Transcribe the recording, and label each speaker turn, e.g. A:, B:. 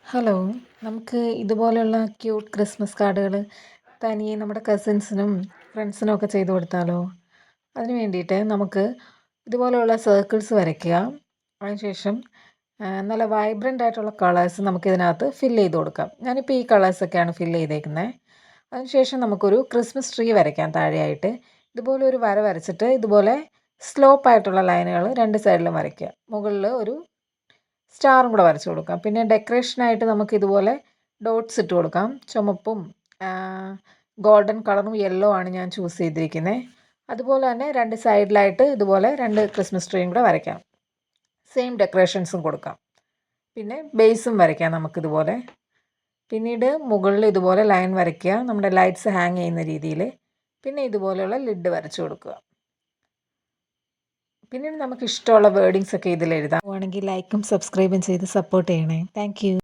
A: Hello. നമുക്ക് ഇതുപോലെയുള്ള cute Christmas കാർഡുകൾ തനിയെ നമ്മുടെ കസിൻസിനും ഫ്രണ്ട്സിനും ഒക്കെ ചെയ്ത് കൊടുത്താലോ? അതിന് വേണ്ടിയിട്ട് നമുക്ക് ഇതുപോലെയുള്ള സർക്കിൾസ് വരയ്ക്കുക. അതിനുശേഷം നല്ല വൈബ്രൻ്റ് ആയിട്ടുള്ള കളേഴ്സ് നമുക്കിതിനകത്ത് ഫില്ല് ചെയ്ത് കൊടുക്കാം. ഞാനിപ്പോൾ ഈ കളേഴ്സൊക്കെയാണ് ഫില്ല് ചെയ്തേക്കുന്നത്. അതിനുശേഷം നമുക്കൊരു ക്രിസ്മസ് ട്രീ വരയ്ക്കാം താഴെയായിട്ട്. ഇതുപോലെ ഒരു വര വരച്ചിട്ട് ഇതുപോലെ സ്ലോപ്പ് ആയിട്ടുള്ള ലൈനുകൾ രണ്ട് സൈഡിലും വരയ്ക്കുക. മുകളിൽ ഒരു സ്റ്റാറും കൂടെ വരച്ച് കൊടുക്കാം. പിന്നെ ഡെക്കറേഷനായിട്ട് നമുക്ക് ഇതുപോലെ ഡോട്ട്സ് ഇട്ട് കൊടുക്കാം. ചുമപ്പും ഗോൾഡൻ കളറും യെല്ലോ ആണ് ഞാൻ ചൂസ് ചെയ്തിരിക്കുന്നത്. അതുപോലെ തന്നെ രണ്ട് സൈഡിലായിട്ട് ഇതുപോലെ രണ്ട് ക്രിസ്മസ് ട്രീയും കൂടെ വരയ്ക്കാം. സെയിം ഡെക്കറേഷൻസും കൊടുക്കാം. പിന്നെ ബേസും വരയ്ക്കാം നമുക്കിതുപോലെ. പിന്നീട് മുകളിൽ ഇതുപോലെ ലൈൻ വരയ്ക്കുക, നമ്മുടെ ലൈറ്റ്സ് ഹാങ് ചെയ്യുന്ന രീതിയിൽ. പിന്നെ ഇതുപോലെയുള്ള ലിഡ് വരച്ച് കൊടുക്കുക. പിന്നീട് നമുക്ക് ഇഷ്ടമുള്ള വേർഡിങ്സ് ഒക്കെ ഇതിൽ എഴുതാം. ആണെങ്കിൽ ലൈക്കും സബ്സ്ക്രൈബും ചെയ്ത് സപ്പോർട്ട് ചെയ്യണേ. താങ്ക്